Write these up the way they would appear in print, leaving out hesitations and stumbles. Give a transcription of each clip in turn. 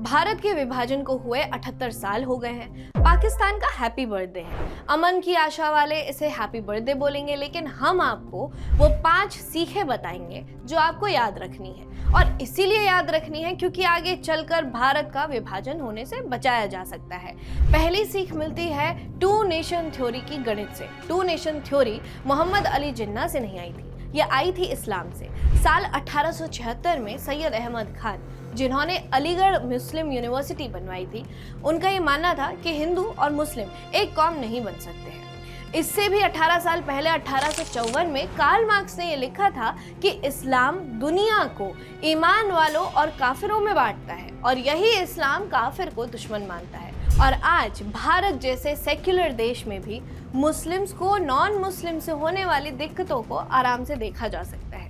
भारत के विभाजन को हुए 78 साल हो गए हैं। पाकिस्तान का हैप्पी बर्थडे है। अमन की आशा वाले इसे हैप्पी बर्थडे बोलेंगे, लेकिन हम आपको वो 5 सीखें बताएंगे जो आपको याद रखनी है। और इसीलिए याद रखनी है क्योंकि आगे चलकर भारत का विभाजन होने से बचाया जा सकता है। पहली सीख मिलती है टू नेशन थ्योरी की गणित से। Two nation theory Mohammad Ali Jinnah से नहीं आई थी, यह आई थी इस्लाम से। साल 1876 में सैयद अहमद खान, जिन्होंने अलीगढ़ मुस्लिम यूनिवर्सिटी बनवाई थी, उनका ये मानना था कि हिंदू और मुस्लिम एक कौम नहीं बन सकते हैं। इससे भी 18 साल पहले 1854 में कार्ल मार्क्स ने ये लिखा था कि इस्लाम दुनिया को ईमान वालों और काफिरों में बांटता है और यही इस्लाम काफिर को दुश्मन मानता है। और आज भारत जैसे सेक्युलर देश में भी मुस्लिम्स को नॉन मुस्लिम से होने वाली दिक्कतों को आराम से देखा जा सकता है।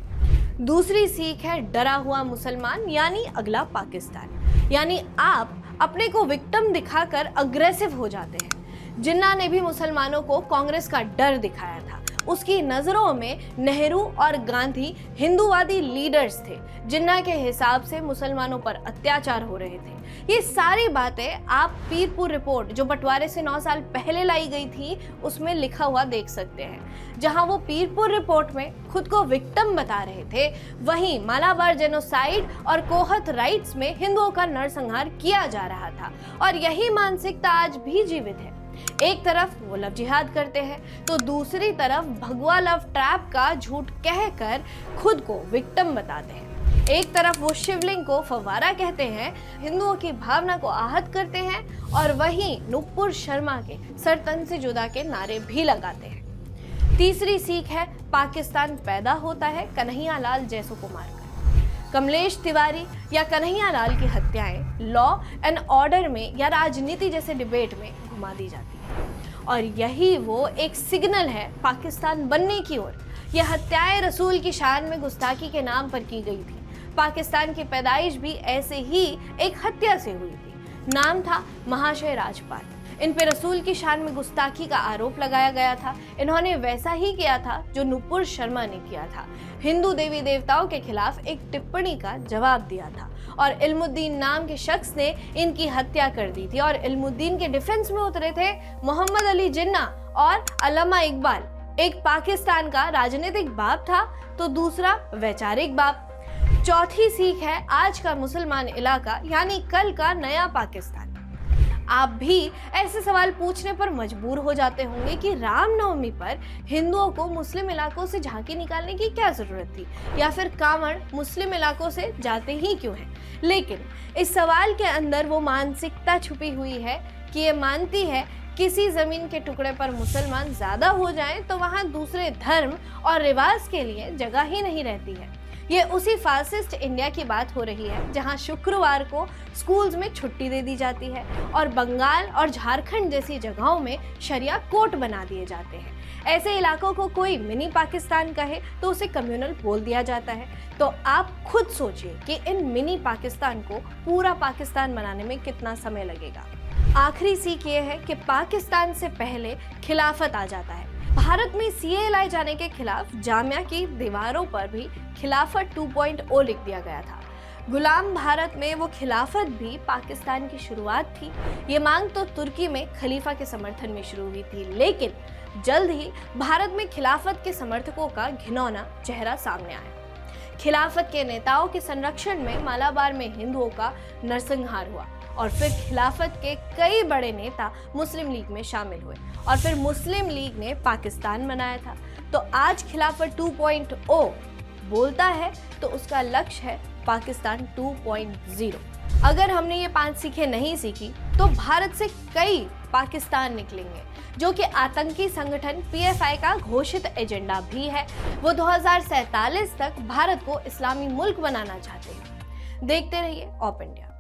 दूसरी सीख है डरा हुआ मुसलमान यानी अगला पाकिस्तान। यानी आप अपने को विक्टिम दिखाकर अग्रेसिव हो जाते हैं। जिन्ना ने भी मुसलमानों को कांग्रेस का डर दिखाया था। उसकी नज़रों में नेहरू और गांधी हिंदूवादी लीडर्स थे। जिन्ना के हिसाब से मुसलमानों पर अत्याचार हो रहे थे। ये सारी बातें आप पीरपुर रिपोर्ट, जो बंटवारे से 9 साल पहले लाई गई थी, उसमें लिखा हुआ देख सकते हैं। जहां वो पीरपुर रिपोर्ट में खुद को विक्टिम बता रहे थे, वहीं मालाबार जेनोसाइड और कोहत राइट्स में हिंदुओं का नरसंहार किया जा रहा था। और यही मानसिकता आज भी जीवित है। एक तरफ वो लव जिहाद करते हैं तो दूसरी तरफ भगवा लव ट्रैप का झूठ कहकर खुद को विक्टिम बताते हैं। एक तरफ वो शिवलिंग को फव्वारा कहते हैं, हिंदुओं की भावना को आहत करते हैं, और वहीं नुपुर शर्मा के सर तन से जुदा के नारे भी लगाते हैं। तीसरी सीख है पाकिस्तान पैदा होता है कन्हैया लाल जैसों को मारकर। कमलेश तिवारी या कन्हैया लाल की हत्याएं लॉ एंड ऑर्डर में या राजनीति जैसे डिबेट में घुमा दी जाती है, और यही वो एक सिग्नल है पाकिस्तान बनने की ओर। यह हत्याएं रसूल की शान में गुस्ताखी के नाम पर की गई थी। पाकिस्तान की पैदाइश भी ऐसे ही एक हत्या से हुई थी। नाम था महाशय राजपाल। इन पे रसूल की शान में गुस्ताखी का आरोप लगाया गया था। इन्होंने वैसा ही किया था जो नुपुर शर्मा ने किया था। हिंदू देवी देवताओं के खिलाफ एक टिप्पणी का जवाब दिया था और इल्मुद्दीन नाम के शख्स ने इनकी हत्या कर दी थी। और इल्मुद्दीन के डिफेंस में उतरे थे मोहम्मद अली जिन्ना और अल्लामा इकबाल। एक पाकिस्तान का राजनीतिक बाप था तो दूसरा वैचारिक बाप। चौथी सीख है आज का मुसलमान इलाका यानी कल का नया पाकिस्तान। आप भी ऐसे सवाल पूछने पर मजबूर हो जाते होंगे कि रामनवमी पर हिंदुओं को मुस्लिम इलाकों से झांकी निकालने की क्या जरूरत थी, या फिर कांवड़ मुस्लिम इलाकों से जाते ही क्यों हैं। लेकिन इस सवाल के अंदर वो मानसिकता छुपी हुई है कि ये मानती है किसी जमीन के टुकड़े पर मुसलमान ज्यादा हो जाएं तो वहां दूसरे धर्म और रिवाज के लिए जगह ही नहीं रहती है। ये उसी फासिस्ट इंडिया की बात हो रही है जहां शुक्रवार को स्कूल्स में छुट्टी दे दी जाती है और बंगाल और झारखंड जैसी जगहों में शरिया कोर्ट बना दिए जाते हैं। ऐसे इलाकों को कोई मिनी पाकिस्तान कहे तो उसे कम्युनल बोल दिया जाता है। तो आप खुद सोचिए कि इन मिनी पाकिस्तान को पूरा पाकिस्तान बनाने में कितना समय लगेगा। आखिरी सीख ये है कि पाकिस्तान से पहले खिलाफत आ जाता है। भारत में सीए लाए जाने के खिलाफ जामिया की दीवारों पर भी खिलाफत 2.0 लिख दिया गया था। गुलाम भारत में वो खिलाफत भी पाकिस्तान की शुरुआत थी। ये मांग तो तुर्की में खलीफा के समर्थन में शुरू हुई थी, लेकिन जल्द ही भारत में खिलाफत के समर्थकों का घिनौना चेहरा सामने आया। खिलाफत के नेताओं के संरक्षण में मालाबार में हिंदुओं का नरसंहार हुआ और फिर खिलाफत के कई बड़े नेता मुस्लिम लीग में शामिल हुए और फिर मुस्लिम लीग ने पाकिस्तान बनाया था। तो आज खिलाफत 2.0 बोलता है तो उसका लक्ष्य है पाकिस्तान 2.0। अगर हमने ये 5 सीखें नहीं सीखी तो भारत से कई पाकिस्तान निकलेंगे, जो कि आतंकी संगठन PFI का घोषित एजेंडा भी है। वो 2047 तक भारत को इस्लामी मुल्क बनाना चाहते हैं। देखते रहिए ऑप इंडिया।